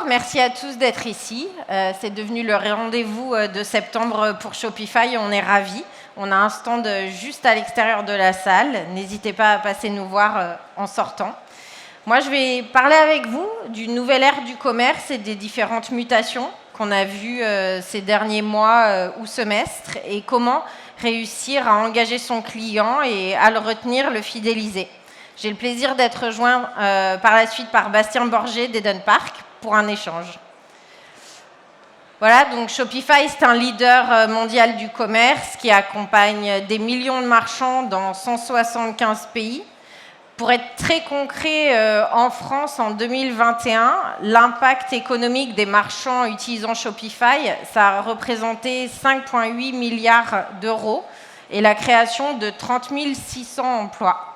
merci à tous d'être ici. C'est devenu le rendez-vous de septembre pour Shopify, on est ravis. On a un stand juste à l'extérieur de la salle. N'hésitez pas à passer nous voir en sortant. Moi, je vais parler avec vous d'une nouvelle ère du commerce et des différentes mutations qu'on a vues ces derniers mois ou semestres et comment réussir à engager son client et à le retenir, le fidéliser. J'ai le plaisir d'être rejoint par la suite par Bastien Borgé d'Eden Park pour un échange. Voilà, donc Shopify, c'est un leader mondial du commerce qui accompagne des millions de marchands dans 175 pays. Pour être très concret, en France, en 2021, l'impact économique des marchands utilisant Shopify, ça a représenté 5,8 milliards d'euros et la création de 30 600 emplois.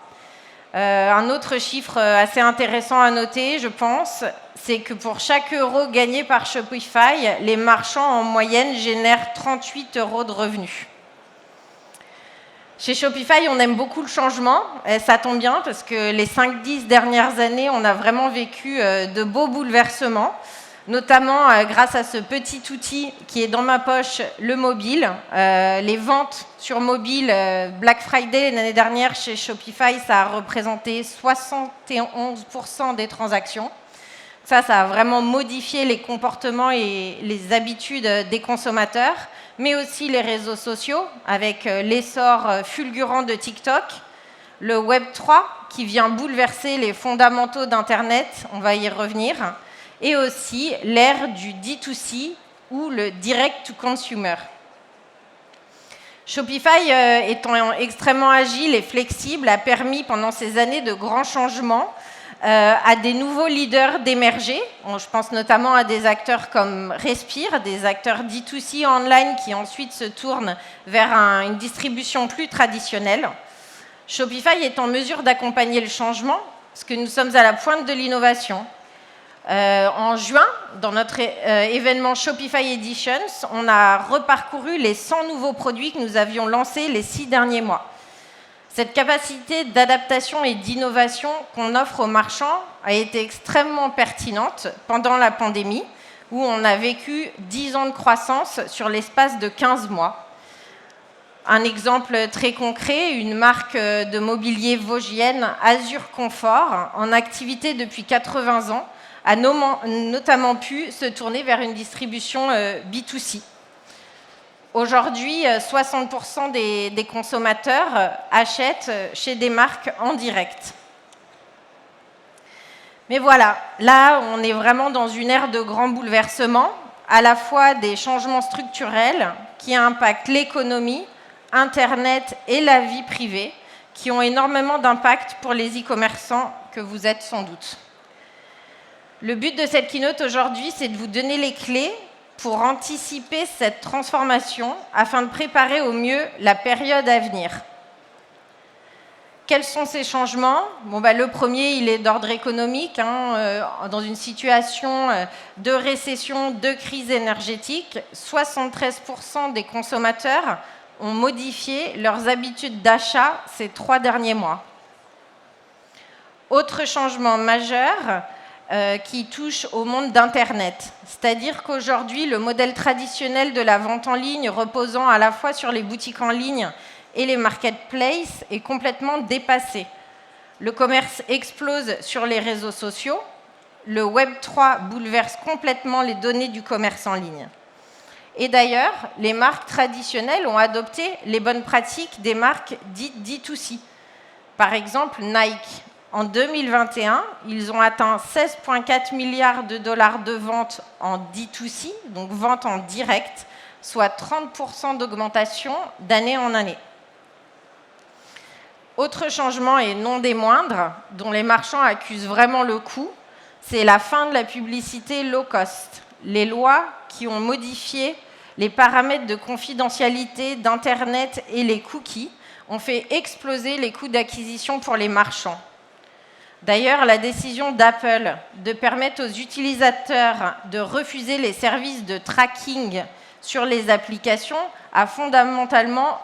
Un autre chiffre assez intéressant à noter, je pense, c'est que pour chaque euro gagné par Shopify, les marchands en moyenne génèrent 38 euros de revenus. Chez Shopify, on aime beaucoup le changement, et ça tombe bien parce que les 5-10 dernières années, on a vraiment vécu de beaux bouleversements, notamment grâce à ce petit outil qui est dans ma poche, le mobile. Les ventes sur mobile, Black Friday l'année dernière chez Shopify, ça a représenté 71% des transactions. Ça a vraiment modifié les comportements et les habitudes des consommateurs, mais aussi les réseaux sociaux, avec l'essor fulgurant de TikTok, le Web 3 qui vient bouleverser les fondamentaux d'Internet, on va y revenir, et aussi l'ère du D2C ou le Direct to Consumer. Shopify, étant extrêmement agile et flexible, a permis pendant ces années de grands changements à des nouveaux leaders d'émerger. Je pense notamment à des acteurs comme Respire, des acteurs D2C online qui ensuite se tournent vers une distribution plus traditionnelle. Shopify est en mesure d'accompagner le changement parce que nous sommes à la pointe de l'innovation. En juin, dans notre événement Shopify Editions, on a reparcouru les 100 nouveaux produits que nous avions lancés les 6 derniers mois. Cette capacité d'adaptation et d'innovation qu'on offre aux marchands a été extrêmement pertinente pendant la pandémie, où on a vécu 10 ans de croissance sur l'espace de 15 mois. Un exemple très concret, une marque de mobilier vosgienne, Azur Confort, en activité depuis 80 ans, a notamment pu se tourner vers une distribution B2C. Aujourd'hui, 60% des consommateurs achètent chez des marques en direct. Mais voilà, là, on est vraiment dans une ère de grands bouleversements, à la fois des changements structurels qui impactent l'économie, Internet et la vie privée, qui ont énormément d'impact pour les e-commerçants que vous êtes sans doute. Le but de cette keynote aujourd'hui, c'est de vous donner les clés pour anticiper cette transformation afin de préparer au mieux la période à venir. Quels sont ces changements ? Le premier, il est d'ordre économique. Dans une situation de récession, de crise énergétique, 73% des consommateurs ont modifié leurs habitudes d'achat ces 3 derniers mois. Autre changement majeur, qui touche au monde d'Internet. C'est-à-dire qu'aujourd'hui, le modèle traditionnel de la vente en ligne reposant à la fois sur les boutiques en ligne et les marketplaces est complètement dépassé. Le commerce explose sur les réseaux sociaux. Le Web 3 bouleverse complètement les données du commerce en ligne. Et d'ailleurs, les marques traditionnelles ont adopté les bonnes pratiques des marques dites D2C. Par exemple, Nike. En 2021, ils ont atteint 16,4 milliards de dollars de ventes en D2C, donc vente en direct, soit 30% d'augmentation d'année en année. Autre changement, et non des moindres, dont les marchands accusent vraiment le coup, c'est la fin de la publicité low cost. Les lois qui ont modifié les paramètres de confidentialité d'Internet et les cookies ont fait exploser les coûts d'acquisition pour les marchands. D'ailleurs, la décision d'Apple de permettre aux utilisateurs de refuser les services de tracking sur les applications a fondamentalement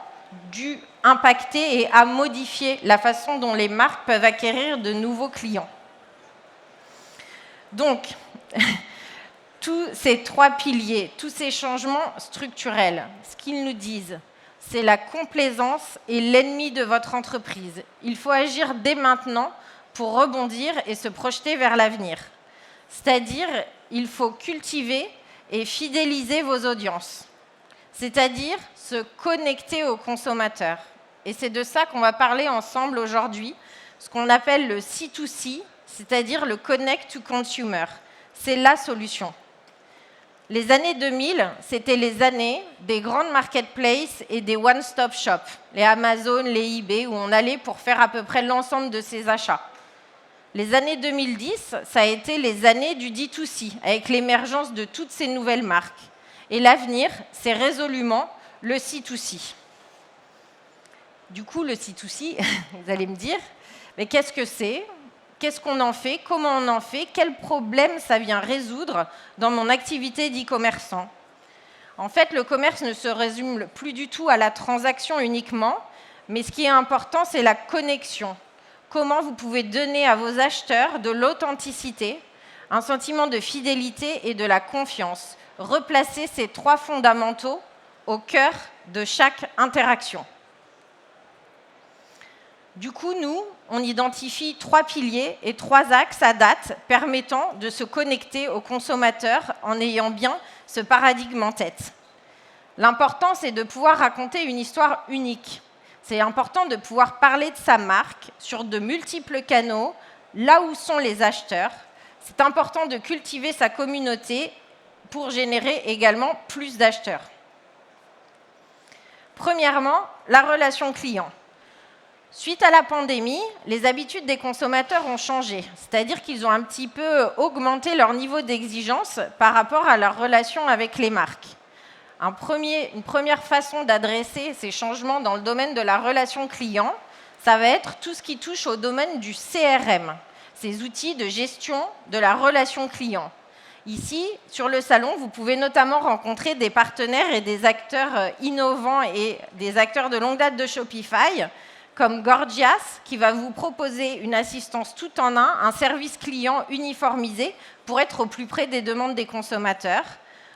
dû impacter et a modifié la façon dont les marques peuvent acquérir de nouveaux clients. Donc, tous ces trois piliers, tous ces changements structurels, ce qu'ils nous disent, c'est la complaisance est l'ennemi de votre entreprise. Il faut agir dès maintenant pour rebondir et se projeter vers l'avenir. C'est-à-dire, il faut cultiver et fidéliser vos audiences. C'est-à-dire, se connecter aux consommateurs. Et c'est de ça qu'on va parler ensemble aujourd'hui, ce qu'on appelle le C2C, c'est-à-dire le Connect to Consumer. C'est la solution. Les années 2000, c'était les années des grandes marketplaces et des one-stop shops, les Amazon, les eBay, où on allait pour faire à peu près l'ensemble de ses achats. Les années 2010, ça a été les années du D2C, avec l'émergence de toutes ces nouvelles marques. Et l'avenir, c'est résolument le C2C. Du coup, le C2C, vous allez me dire, mais qu'est-ce que c'est ? Qu'est-ce qu'on en fait? Comment on en fait? Quel problème ça vient résoudre dans mon activité d'e-commerçant? En fait, le commerce ne se résume plus du tout à la transaction uniquement, mais ce qui est important, c'est la connexion. Comment vous pouvez donner à vos acheteurs de l'authenticité, un sentiment de fidélité et de la confiance. Replacer ces trois fondamentaux au cœur de chaque interaction. Du coup, nous, on identifie trois piliers et trois axes à date permettant de se connecter aux consommateurs en ayant bien ce paradigme en tête. L'important, c'est de pouvoir raconter une histoire unique. C'est important de pouvoir parler de sa marque sur de multiples canaux, là où sont les acheteurs. C'est important de cultiver sa communauté pour générer également plus d'acheteurs. Premièrement, la relation client. Suite à la pandémie, les habitudes des consommateurs ont changé, c'est-à-dire qu'ils ont un petit peu augmenté leur niveau d'exigence par rapport à leur relation avec les marques. Une première façon d'adresser ces changements dans le domaine de la relation client, ça va être tout ce qui touche au domaine du CRM, ces outils de gestion de la relation client. Ici, sur le salon, vous pouvez notamment rencontrer des partenaires et des acteurs innovants et des acteurs de longue date de Shopify, comme Gorgias, qui va vous proposer une assistance tout en un service client uniformisé pour être au plus près des demandes des consommateurs,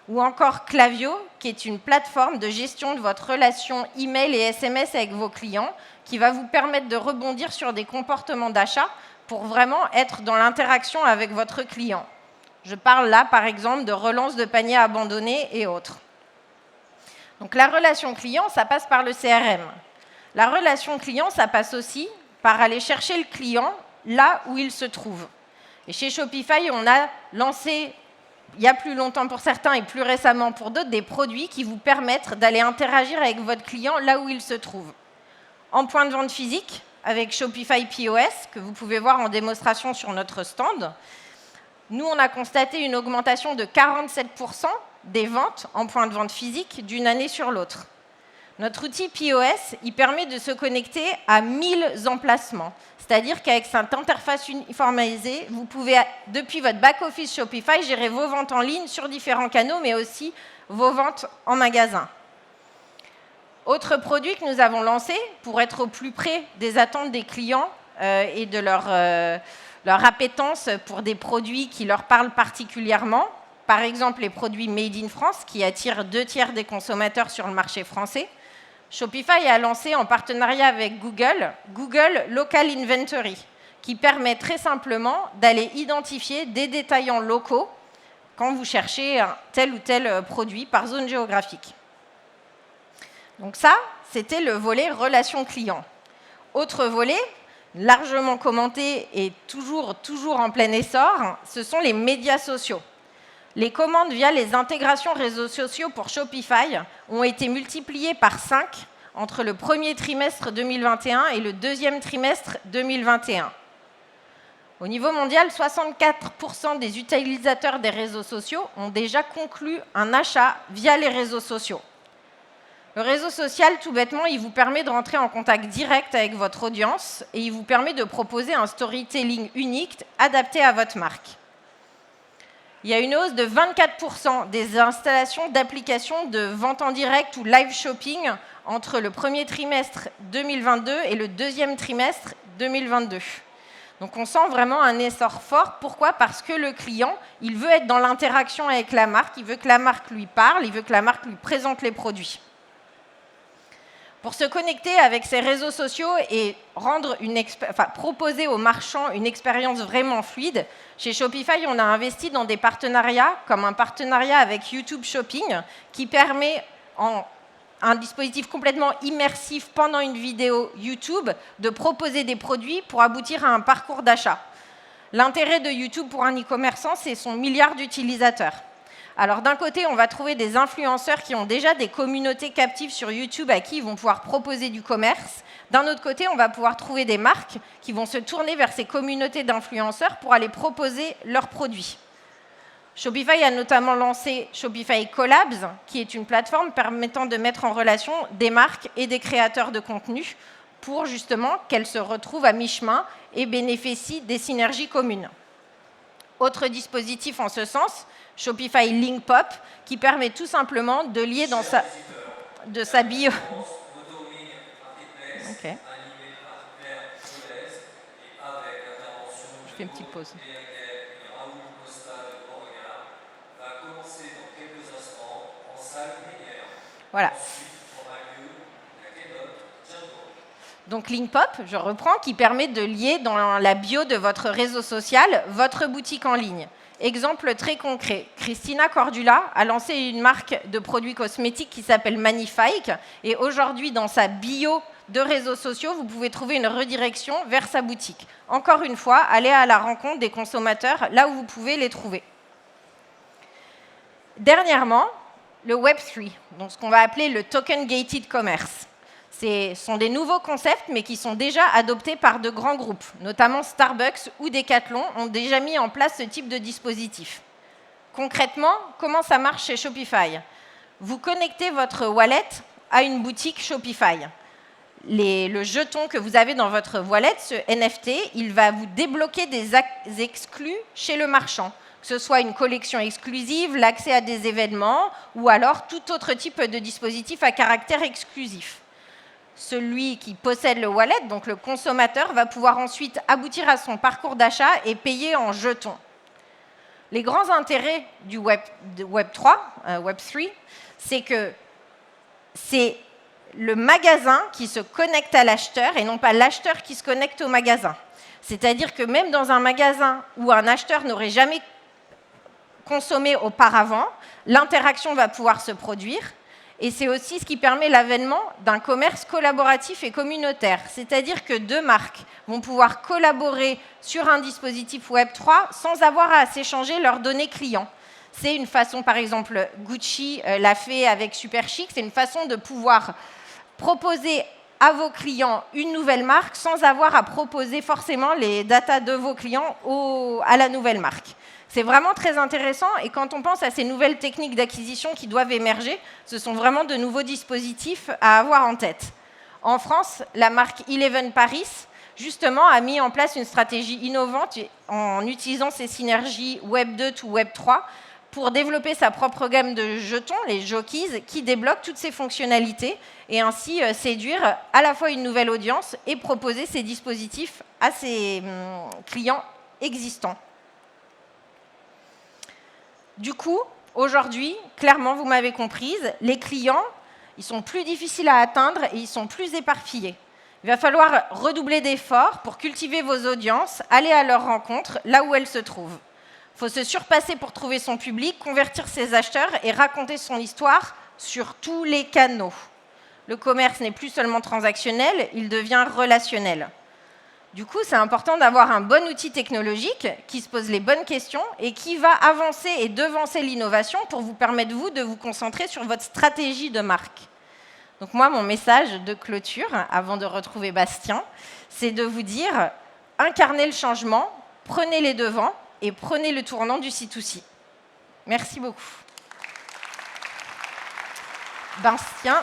ou encore Klaviyo, qui est une plateforme de gestion de votre relation email et SMS avec vos clients, qui va vous permettre de rebondir sur des comportements d'achat pour vraiment être dans l'interaction avec votre client. Je parle là, par exemple, de relance de paniers abandonnés et autres. Donc la relation client, ça passe par le CRM. La relation client, ça passe aussi par aller chercher le client là où il se trouve. Et chez Shopify, on a lancé, il y a plus longtemps pour certains et plus récemment pour d'autres, des produits qui vous permettent d'aller interagir avec votre client là où il se trouve. En point de vente physique, avec Shopify POS, que vous pouvez voir en démonstration sur notre stand, nous, on a constaté une augmentation de 47% des ventes en point de vente physique d'une année sur l'autre. Notre outil POS, il permet de se connecter à 1000 emplacements. C'est-à-dire qu'avec cette interface uniformisée, vous pouvez, depuis votre back-office Shopify, gérer vos ventes en ligne sur différents canaux, mais aussi vos ventes en magasin. Autre produit que nous avons lancé pour être au plus près des attentes des clients et de leur appétence pour des produits qui leur parlent particulièrement. Par exemple, les produits Made in France, qui attirent 2/3 des consommateurs sur le marché français. Shopify a lancé en partenariat avec Google Local Inventory, qui permet très simplement d'aller identifier des détaillants locaux quand vous cherchez tel ou tel produit par zone géographique. Donc ça, c'était le volet relation client. Autre volet, largement commenté et toujours en plein essor, ce sont les médias sociaux. Les commandes via les intégrations réseaux sociaux pour Shopify ont été multipliées par 5 entre le premier trimestre 2021 et le deuxième trimestre 2021. Au niveau mondial, 64% des utilisateurs des réseaux sociaux ont déjà conclu un achat via les réseaux sociaux. Le réseau social, tout bêtement, il vous permet de rentrer en contact direct avec votre audience et il vous permet de proposer un storytelling unique adapté à votre marque. Il y a une hausse de 24% des installations d'applications de vente en direct ou live shopping entre le premier trimestre 2022 et le deuxième trimestre 2022. Donc on sent vraiment un essor fort. Pourquoi? Parce que le client, il veut être dans l'interaction avec la marque, il veut que la marque lui parle, il veut que la marque lui présente les produits. Pour se connecter avec ces réseaux sociaux et proposer aux marchands une expérience vraiment fluide, chez Shopify, on a investi dans des partenariats, comme un partenariat avec YouTube Shopping, qui permet, en un dispositif complètement immersif pendant une vidéo YouTube, de proposer des produits pour aboutir à un parcours d'achat. L'intérêt de YouTube pour un e-commerçant, c'est son milliard d'utilisateurs. Alors d'un côté, on va trouver des influenceurs qui ont déjà des communautés captives sur YouTube à qui ils vont pouvoir proposer du commerce. D'un autre côté, on va pouvoir trouver des marques qui vont se tourner vers ces communautés d'influenceurs pour aller proposer leurs produits. Shopify a notamment lancé Shopify Collabs, qui est une plateforme permettant de mettre en relation des marques et des créateurs de contenu pour justement qu'elles se retrouvent à mi-chemin et bénéficient des synergies communes. Autre dispositif en ce sens, Shopify Linkpop, qui permet tout simplement de lier dans sa bio. Okay. Je fais une petite pause. Voilà. Donc Linkpop, je reprends, qui permet de lier dans la bio de votre réseau social votre boutique en ligne. Exemple très concret, Christina Cordula a lancé une marque de produits cosmétiques qui s'appelle Magnifique et aujourd'hui dans sa bio de réseaux sociaux, vous pouvez trouver une redirection vers sa boutique. Encore une fois, allez à la rencontre des consommateurs là où vous pouvez les trouver. Dernièrement, le Web3, donc ce qu'on va appeler le Token Gated Commerce. Ce sont des nouveaux concepts, mais qui sont déjà adoptés par de grands groupes, notamment Starbucks ou Decathlon ont déjà mis en place ce type de dispositif. Concrètement, comment ça marche chez Shopify? Vous connectez votre wallet à une boutique Shopify. Le jeton que vous avez dans votre wallet, ce NFT, il va vous débloquer des exclus chez le marchand, que ce soit une collection exclusive, l'accès à des événements ou alors tout autre type de dispositif à caractère exclusif. Celui qui possède le wallet, donc le consommateur, va pouvoir ensuite aboutir à son parcours d'achat et payer en jetons. Les grands intérêts du Web3, c'est que c'est le magasin qui se connecte à l'acheteur et non pas l'acheteur qui se connecte au magasin. C'est-à-dire que même dans un magasin où un acheteur n'aurait jamais consommé auparavant, l'interaction va pouvoir se produire. Et c'est aussi ce qui permet l'avènement d'un commerce collaboratif et communautaire. C'est-à-dire que deux marques vont pouvoir collaborer sur un dispositif Web3 sans avoir à s'échanger leurs données clients. C'est une façon, par exemple, Gucci l'a fait avec Superchic, c'est une façon de pouvoir proposer à vos clients une nouvelle marque sans avoir à proposer forcément les datas de vos clients à la nouvelle marque. C'est vraiment très intéressant et quand on pense à ces nouvelles techniques d'acquisition qui doivent émerger, ce sont vraiment de nouveaux dispositifs à avoir en tête. En France, la marque Eleven Paris, justement, a mis en place une stratégie innovante en utilisant ces synergies Web 2 ou Web 3 pour développer sa propre gamme de jetons, les Jockeys, qui débloquent toutes ces fonctionnalités et ainsi séduire à la fois une nouvelle audience et proposer ces dispositifs à ses clients existants. Du coup, aujourd'hui, clairement, vous m'avez comprise, les clients, ils sont plus difficiles à atteindre et ils sont plus éparpillés. Il va falloir redoubler d'efforts pour cultiver vos audiences, aller à leur rencontre, là où elles se trouvent. Il faut se surpasser pour trouver son public, convertir ses acheteurs et raconter son histoire sur tous les canaux. Le commerce n'est plus seulement transactionnel, il devient relationnel. Du coup, c'est important d'avoir un bon outil technologique qui se pose les bonnes questions et qui va avancer et devancer l'innovation pour vous permettre, vous, de vous concentrer sur votre stratégie de marque. Donc moi, mon message de clôture, avant de retrouver Bastien, c'est de vous dire, incarnez le changement, prenez les devants et prenez le tournant du C2C. Merci beaucoup. Bastien.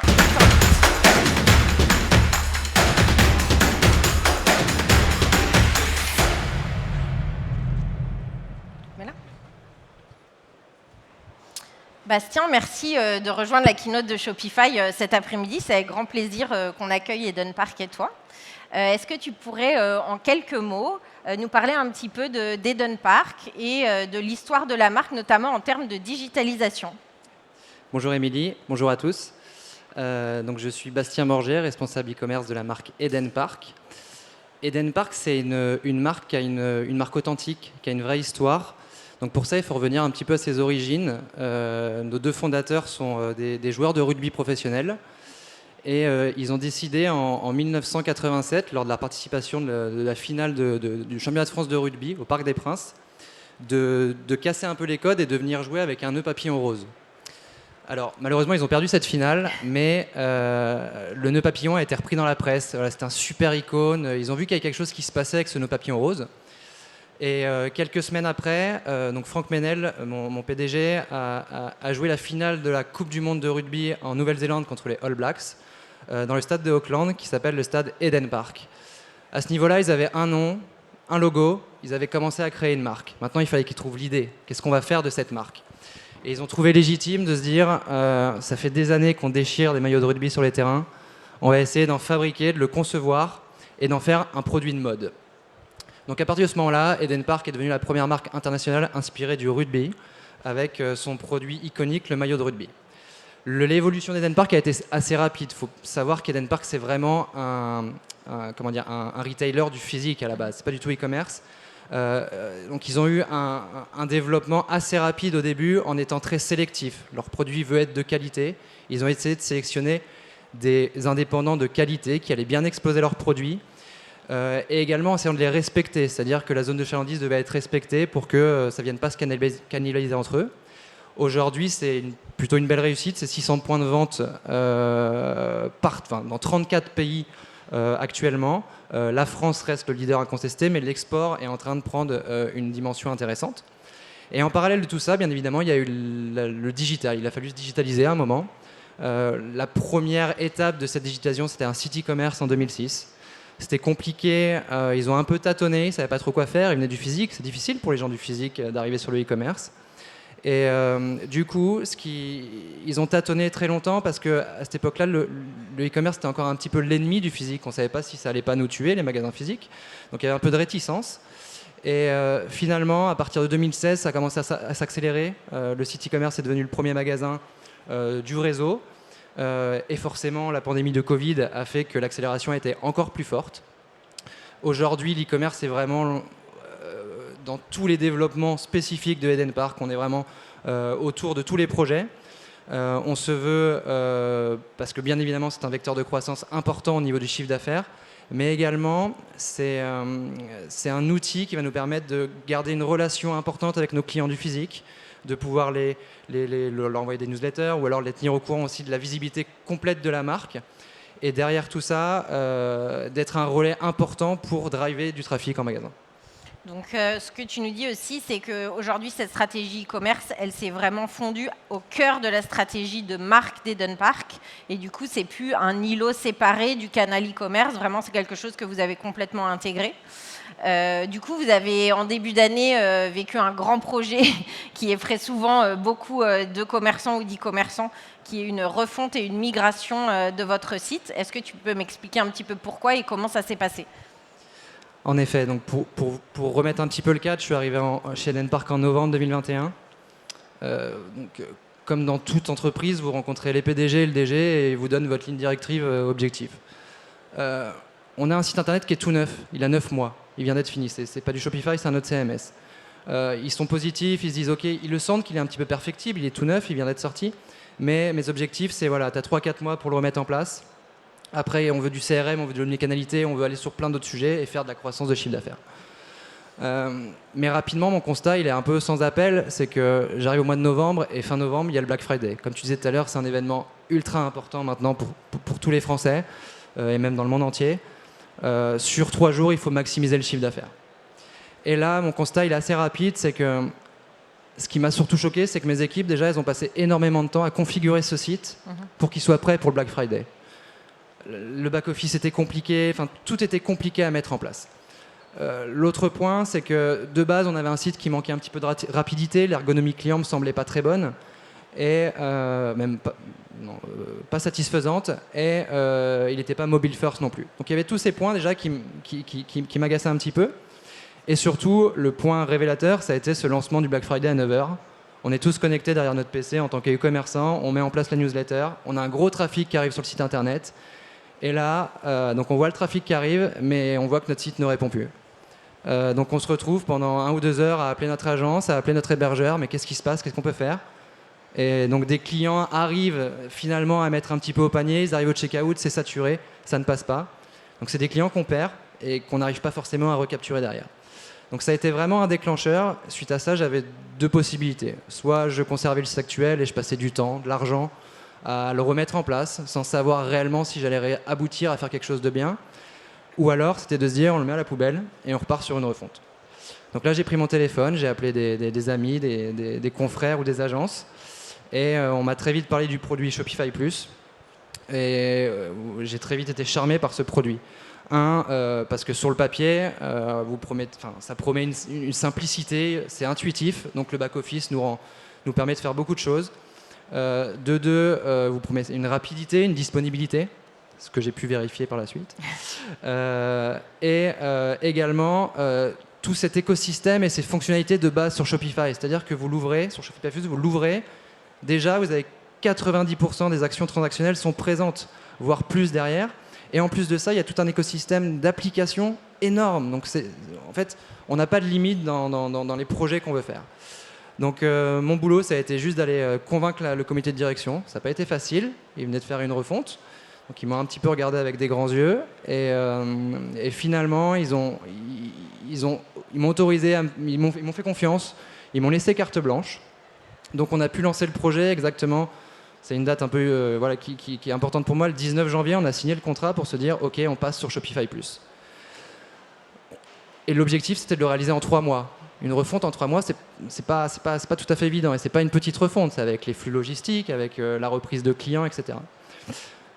Bastien, merci de rejoindre la keynote de Shopify cet après-midi. C'est avec grand plaisir qu'on accueille Eden Park et toi. Est-ce que tu pourrais, en quelques mots, nous parler un petit peu d'Eden Park et de l'histoire de la marque, notamment en termes de digitalisation? Bonjour Émilie, bonjour à tous. Donc je suis Bastien Morger, responsable e-commerce de la marque Eden Park. Eden Park, c'est une marque qui a une marque authentique, qui a une vraie histoire. Donc pour ça, il faut revenir un petit peu à ses origines. Nos deux fondateurs sont des joueurs de rugby professionnels. Et ils ont décidé en 1987, lors de la participation de la finale du championnat de France de rugby au Parc des Princes, de casser un peu les codes et de venir jouer avec un nœud papillon rose. Alors, malheureusement, ils ont perdu cette finale, mais le nœud papillon a été repris dans la presse. Voilà, c'était un super icône. Ils ont vu qu'il y avait quelque chose qui se passait avec ce nœud papillon rose. Et quelques semaines après, donc Franck Menel, mon PDG, a joué la finale de la Coupe du Monde de rugby en Nouvelle-Zélande contre les All Blacks, dans le stade de Auckland, qui s'appelle le stade Eden Park. À ce niveau-là, ils avaient un nom, un logo, ils avaient commencé à créer une marque. Maintenant, il fallait qu'ils trouvent l'idée. Qu'est-ce qu'on va faire de cette marque ? Et ils ont trouvé légitime de se dire, ça fait des années qu'on déchire des maillots de rugby sur les terrains, on va essayer d'en fabriquer, de le concevoir et d'en faire un produit de mode. Donc à partir de ce moment-là, Eden Park est devenue la première marque internationale inspirée du rugby, avec son produit iconique, le maillot de rugby. L'évolution d'Eden Park a été assez rapide. Il faut savoir qu'Eden Park, c'est vraiment un retailer du physique à la base. Ce n'est pas du tout e-commerce. Donc ils ont eu un développement assez rapide au début en étant très sélectifs. Leur produit veut être de qualité. Ils ont essayé de sélectionner des indépendants de qualité qui allaient bien exposer leurs produits et également en essayant de les respecter. C'est-à-dire que la zone de chalandise devait être respectée pour que ça ne vienne pas se cannibaliser entre eux. Aujourd'hui, c'est plutôt une belle réussite. C'est 600 points de vente dans 34 pays actuellement. La France reste le leader incontesté, mais l'export est en train de prendre une dimension intéressante. Et en parallèle de tout ça, bien évidemment, il y a eu le digital. Il a fallu se digitaliser à un moment. La première étape de cette digitalisation, c'était un site e-commerce en 2006. C'était compliqué, ils ont un peu tâtonné, ils ne savaient pas trop quoi faire, ils venaient du physique, c'est difficile pour les gens du physique d'arriver sur le e-commerce. Et du coup, ils ont tâtonné très longtemps parce qu'à cette époque-là, le e-commerce était encore un petit peu l'ennemi du physique. On ne savait pas si ça allait pas nous tuer, les magasins physiques. Donc il y avait un peu de réticence. Et finalement, à partir de 2016, ça a commencé à s'accélérer. Le site e-commerce est devenu le premier magasin du réseau. Et forcément, la pandémie de Covid a fait que l'accélération était encore plus forte. Aujourd'hui, l'e-commerce est vraiment dans tous les développements spécifiques de Eden Park. On est vraiment autour de tous les projets. On se veut, parce que bien évidemment, c'est un vecteur de croissance important au niveau du chiffre d'affaires, mais également, c'est un outil qui va nous permettre de garder une relation importante avec nos clients du physique, de pouvoir leur envoyer des newsletters ou alors les tenir au courant aussi de la visibilité complète de la marque. Et derrière tout ça, d'être un relais important pour driver du trafic en magasin. Donc, ce que tu nous dis aussi, c'est qu'aujourd'hui, cette stratégie e-commerce, elle s'est vraiment fondue au cœur de la stratégie de marque d'Eden Park. Et du coup, c'est plus un îlot séparé du canal e-commerce. Vraiment, c'est quelque chose que vous avez complètement intégré. Du coup, vous avez, en début d'année, vécu un grand projet qui effraie souvent beaucoup de commerçants ou d'e-commerçants, qui est une refonte et une migration de votre site. Est-ce que tu peux m'expliquer un petit peu pourquoi et comment ça s'est passé ? En effet, donc pour remettre un petit peu le cadre, je suis arrivé chez Eden Park en novembre 2021. Comme dans toute entreprise, vous rencontrez les PDG et le DG et ils vous donnent votre ligne directive objectif. On a un site internet qui est tout neuf, il a 9 mois, il vient d'être fini, c'est pas du Shopify, c'est un autre CMS. Ils sont positifs, ils se disent ok, ils le sentent qu'il est un petit peu perfectible, il est tout neuf, il vient d'être sorti, mais mes objectifs c'est voilà, tu as 3-4 mois pour le remettre en place. Après, on veut du CRM, on veut de l'omnicanalité, on veut aller sur plein d'autres sujets et faire de la croissance de chiffre d'affaires. Mais rapidement, mon constat, il est un peu sans appel, c'est que j'arrive au mois de novembre et fin novembre, il y a le Black Friday. Comme tu disais tout à l'heure, c'est un événement ultra important maintenant pour tous les Français et même dans le monde entier. Sur 3 jours, il faut maximiser le chiffre d'affaires. Et là, mon constat, il est assez rapide, c'est que ce qui m'a surtout choqué, c'est que mes équipes, déjà, elles ont passé énormément de temps à configurer ce site pour qu'il soit prêt pour le Black Friday. Le back-office était compliqué, enfin tout était compliqué à mettre en place. L'autre point, c'est que de base, on avait un site qui manquait un petit peu de rapidité, l'ergonomie client me semblait pas très bonne. et même pas, non, pas satisfaisante, et il n'était pas mobile first non plus. Donc il y avait tous ces points déjà qui m'agaçaient un petit peu. Et surtout, le point révélateur, ça a été ce lancement du Black Friday à 9 h. On est tous connectés derrière notre PC en tant qu'e-commerçant, on met en place la newsletter, on a un gros trafic qui arrive sur le site internet, et là, donc on voit le trafic qui arrive, mais on voit que notre site ne répond plus. Donc on se retrouve pendant 1 ou 2 heures à appeler notre agence, à appeler notre hébergeur, mais qu'est-ce qui se passe, qu'est-ce qu'on peut faire? Et donc des clients arrivent finalement à mettre un petit peu au panier, ils arrivent au checkout, c'est saturé, ça ne passe pas. Donc c'est des clients qu'on perd et qu'on n'arrive pas forcément à recapturer derrière. Donc ça a été vraiment un déclencheur. Suite à ça, j'avais 2 possibilités. Soit je conservais le site actuel et je passais du temps, de l'argent à le remettre en place sans savoir réellement si j'allais aboutir à faire quelque chose de bien. Ou alors c'était de se dire on le met à la poubelle et on repart sur une refonte. Donc là j'ai pris mon téléphone, j'ai appelé des amis, des confrères ou des agences et on m'a très vite parlé du produit Shopify Plus et j'ai très vite été charmé par ce produit. Parce que sur le papier, ça promet une simplicité, c'est intuitif, donc le back-office nous permet de faire beaucoup de choses. Vous promettez une rapidité, une disponibilité, ce que j'ai pu vérifier par la suite. Également, tout cet écosystème et ces fonctionnalités de base sur Shopify. C'est-à-dire que vous l'ouvrez, sur Shopify Plus, vous l'ouvrez, déjà vous avez 90% des actions transactionnelles sont présentes, voire plus derrière. Et en plus de ça, il y a tout un écosystème d'applications énorme. Donc en fait, on n'a pas de limite dans les projets qu'on veut faire. Donc mon boulot, ça a été juste d'aller convaincre le comité de direction. Ça n'a pas été facile. Ils venaient de faire une refonte. Donc ils m'ont un petit peu regardé avec des grands yeux. Et finalement, ils m'ont autorisé, ils m'ont fait confiance. Ils m'ont laissé carte blanche. Donc on a pu lancer le projet exactement. C'est une date un peu qui est importante pour moi. Le 19 janvier, on a signé le contrat pour se dire OK, on passe sur Shopify Plus. Et l'objectif, c'était de le réaliser en 3 mois. Une refonte en 3 mois, c'est pas tout à fait évident. Et c'est pas une petite refonte, c'est avec les flux logistiques, avec la reprise de clients, etc.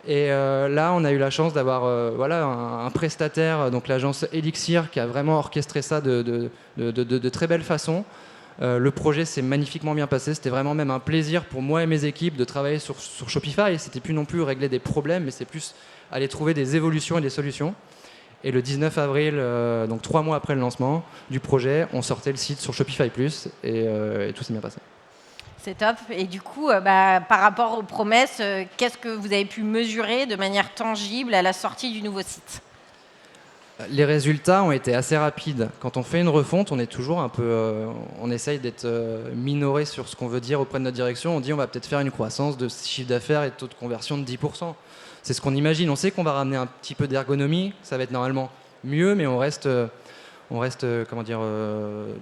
Et là, on a eu la chance d'avoir un prestataire, donc l'agence Elixir, qui a vraiment orchestré ça de très belle façon. Le projet s'est magnifiquement bien passé. C'était vraiment même un plaisir pour moi et mes équipes de travailler sur Shopify. C'était plus non plus régler des problèmes, mais c'est plus aller trouver des évolutions et des solutions. Et le 19 avril, donc 3 mois après le lancement du projet, on sortait le site sur Shopify Plus et tout s'est bien passé. C'est top. Et du coup, par rapport aux promesses, qu'est-ce que vous avez pu mesurer de manière tangible à la sortie du nouveau site ? Les résultats ont été assez rapides. Quand on fait une refonte, on est toujours un peu, on essaye d'être minoré sur ce qu'on veut dire auprès de notre direction. On dit on va peut-être faire une croissance de chiffre d'affaires et de taux de conversion de 10%. C'est ce qu'on imagine. On sait qu'on va ramener un petit peu d'ergonomie. Ça va être normalement mieux, mais on reste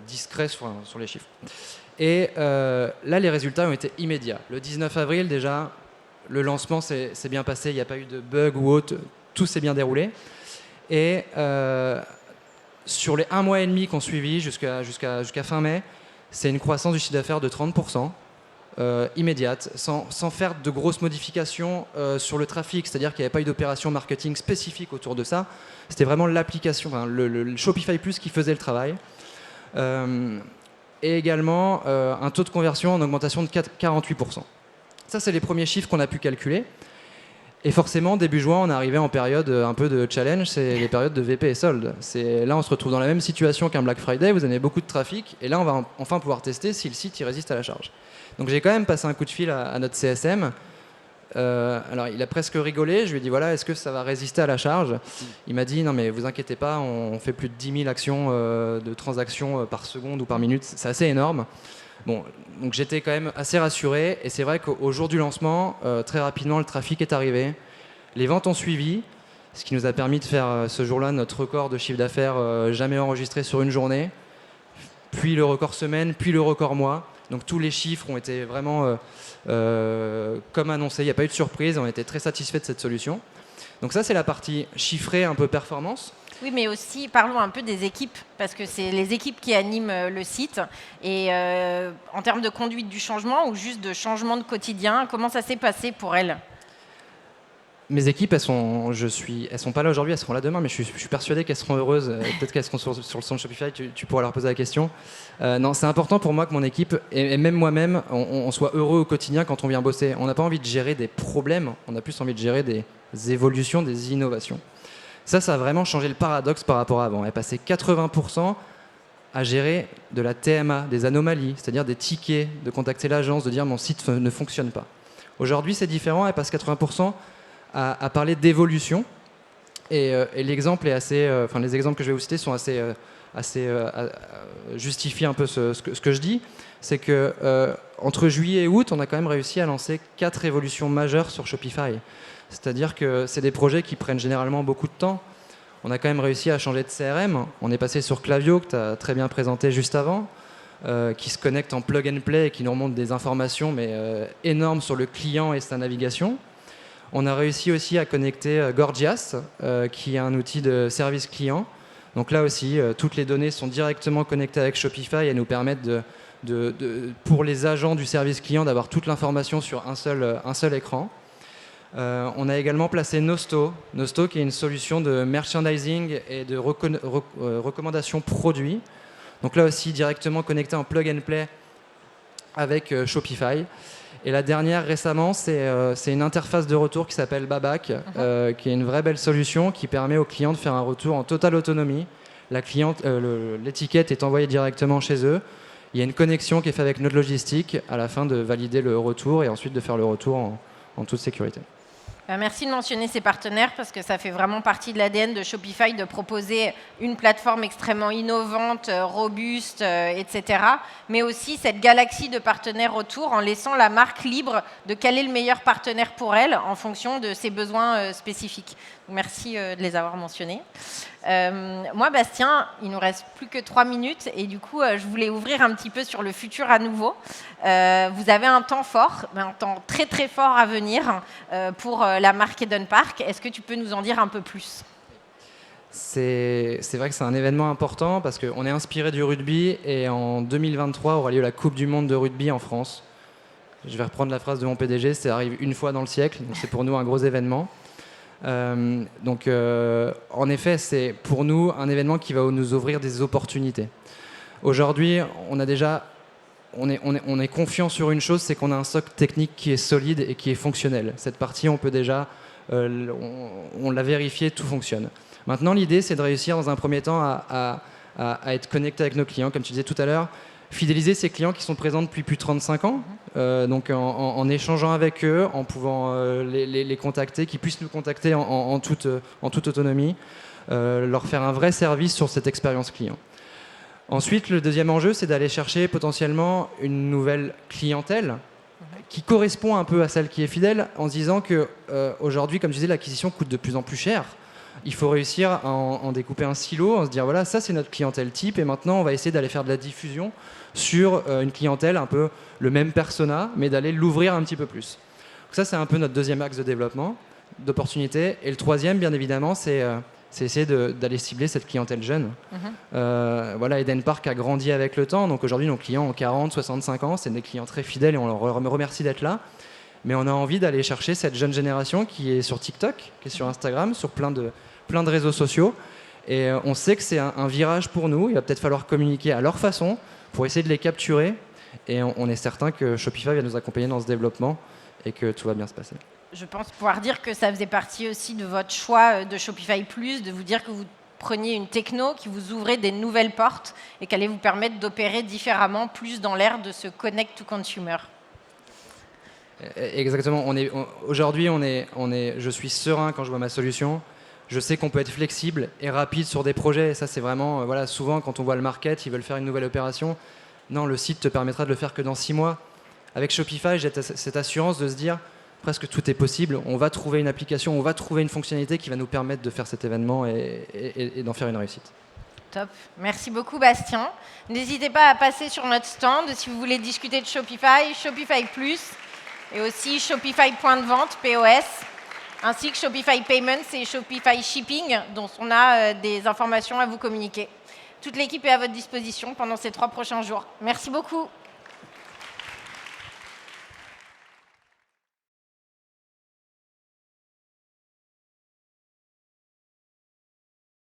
discret sur les chiffres. Et là, les résultats ont été immédiats. Le 19 avril, déjà, le lancement s'est bien passé. Il n'y a pas eu de bug ou autre. Tout s'est bien déroulé. Et sur les 1 mois et demi qu'on suivit jusqu'à fin mai, c'est une croissance du chiffre d'affaires de 30%, immédiate, sans faire de grosses modifications sur le trafic. C'est-à-dire qu'il n'y avait pas eu d'opération marketing spécifique autour de ça. C'était vraiment l'application, le Shopify Plus qui faisait le travail. Et également un taux de conversion en augmentation de 48%. Ça, c'est les premiers chiffres qu'on a pu calculer. Et forcément, début juin, on est arrivé en période un peu de challenge, c'est les périodes de VP et soldes. Là, on se retrouve dans la même situation qu'un Black Friday, vous avez beaucoup de trafic, et là, on va enfin pouvoir tester si le site il résiste à la charge. Donc j'ai quand même passé un coup de fil à notre CSM. Alors, il a presque rigolé, je lui ai dit, voilà, est-ce que ça va résister à la charge ? Il m'a dit, non mais vous inquiétez pas, on fait plus de 10 000 actions de transactions par seconde ou par minute, c'est assez énorme. Bon, donc j'étais quand même assez rassuré, et c'est vrai qu'au jour du lancement, très rapidement, le trafic est arrivé, les ventes ont suivi, ce qui nous a permis de faire ce jour-là notre record de chiffre d'affaires jamais enregistré sur une journée, puis le record semaine, puis le record mois. Donc tous les chiffres ont été vraiment comme annoncé, il n'y a pas eu de surprise, on était très satisfaits de cette solution. Donc ça, c'est la partie chiffrée, un peu performance. Oui, mais aussi, parlons un peu des équipes, parce que c'est les équipes qui animent le site. Et en termes de conduite du changement ou juste de changement de quotidien, comment ça s'est passé pour elles ? Mes équipes, elles sont pas là aujourd'hui, elles seront là demain, mais je suis persuadé qu'elles seront heureuses. Peut-être qu'elles seront sur le stand Shopify, tu pourras leur poser la question. Non, c'est important pour moi que mon équipe, et même moi-même, on soit heureux au quotidien quand on vient bosser. On n'a pas envie de gérer des problèmes, on a plus envie de gérer des évolutions, des innovations. Ça a vraiment changé le paradoxe par rapport à avant. Elle est passée 80% à gérer de la TMA, des anomalies, c'est-à-dire des tickets, de contacter l'agence, de dire mon site ne fonctionne pas. Aujourd'hui, c'est différent, elle passe 80% à parler d'évolution. Et l'exemple est assez, les exemples que je vais vous citer sont assez justifient un peu ce que je dis. C'est que entre juillet et août, on a quand même réussi à lancer 4 évolutions majeures sur Shopify. C'est-à-dire que c'est des projets qui prennent généralement beaucoup de temps. On a quand même réussi à changer de CRM. On est passé sur Klaviyo, que tu as très bien présenté juste avant, qui se connecte en plug and play et qui nous remonte des informations énormes sur le client et sa navigation. On a réussi aussi à connecter Gorgias, qui est un outil de service client. Donc là aussi, toutes les données sont directement connectées avec Shopify et nous permettent pour les agents du service client d'avoir toute l'information sur un seul écran. On a également placé Nosto, qui est une solution de merchandising et de recommandation produits. Donc là aussi, directement connecté en plug and play avec Shopify. Et la dernière récemment, c'est une interface de retour qui s'appelle Babac, qui est une vraie belle solution qui permet aux clients de faire un retour en totale autonomie. L'étiquette est envoyée directement chez eux. Il y a une connexion qui est faite avec notre logistique à la fin de valider le retour et ensuite de faire le retour en toute sécurité. Merci de mentionner ces partenaires parce que ça fait vraiment partie de l'ADN de Shopify de proposer une plateforme extrêmement innovante, robuste, etc. Mais aussi cette galaxie de partenaires autour en laissant la marque libre de quel est le meilleur partenaire pour elle en fonction de ses besoins spécifiques. Merci de les avoir mentionnés. Moi, Bastien, il nous reste plus que 3 minutes et du coup, je voulais ouvrir un petit peu sur le futur à nouveau. Vous avez un temps fort, un temps très très fort à venir pour la marque Eden Park. Est-ce que tu peux nous en dire un peu plus ? C'est vrai que c'est un événement important parce qu'on est inspiré du rugby et en 2023 aura lieu la Coupe du Monde de rugby en France. Je vais reprendre la phrase de mon PDG, ça arrive une fois dans le siècle, donc c'est pour nous un gros événement. En effet, c'est pour nous un événement qui va nous ouvrir des opportunités. Aujourd'hui, on est confiant sur une chose, c'est qu'on a un socle technique qui est solide et qui est fonctionnel. Cette partie, on peut déjà, on l'a vérifié, tout fonctionne. Maintenant, l'idée, c'est de réussir dans un premier temps à être connecté avec nos clients, comme tu disais tout à l'heure, fidéliser ces clients qui sont présents depuis plus de 35 ans, donc en échangeant avec eux, en pouvant les contacter, qu'ils puissent nous contacter en toute autonomie, leur faire un vrai service sur cette expérience client. Ensuite, le deuxième enjeu, c'est d'aller chercher potentiellement une nouvelle clientèle qui correspond un peu à celle qui est fidèle, en se disant qu'aujourd'hui, comme je disais, l'acquisition coûte de plus en plus cher. Il faut réussir à en découper un silo, en se dire voilà, ça c'est notre clientèle type, et maintenant on va essayer d'aller faire de la diffusion sur une clientèle un peu le même persona, mais d'aller l'ouvrir un petit peu plus. Donc ça c'est un peu notre deuxième axe de développement, d'opportunité. Et le troisième, bien évidemment, c'est essayer d'aller cibler cette clientèle jeune. Voilà, Eden Park a grandi avec le temps, donc aujourd'hui nos clients ont 40, 65 ans, c'est des clients très fidèles et on leur remercie d'être là. Mais on a envie d'aller chercher cette jeune génération qui est sur TikTok, qui est sur Instagram, sur plein de réseaux sociaux. Et on sait que c'est un virage pour nous. Il va peut-être falloir communiquer à leur façon pour essayer de les capturer. Et on est certain que Shopify va nous accompagner dans ce développement et que tout va bien se passer. Je pense pouvoir dire que ça faisait partie aussi de votre choix de Shopify Plus, de vous dire que vous preniez une techno qui vous ouvrait des nouvelles portes et qu'elle allait vous permettre d'opérer différemment, plus dans l'ère de ce connect to consumer. Exactement. Aujourd'hui, je suis serein quand je vois ma solution. Je sais qu'on peut être flexible et rapide sur des projets. Et ça, c'est vraiment, voilà, souvent, quand on voit le market, ils veulent faire une nouvelle opération. Non, le site te permettra de le faire que dans 6 mois. Avec Shopify, j'ai cette assurance de se dire, presque tout est possible. On va trouver une application, on va trouver une fonctionnalité qui va nous permettre de faire cet événement et d'en faire une réussite. Top. Merci beaucoup, Bastien. N'hésitez pas à passer sur notre stand si vous voulez discuter de Shopify, Shopify Plus, et aussi Shopify Point de Vente, POS, ainsi que Shopify Payments et Shopify Shipping, dont on a des informations à vous communiquer. Toute l'équipe est à votre disposition pendant ces 3 prochains jours. Merci beaucoup.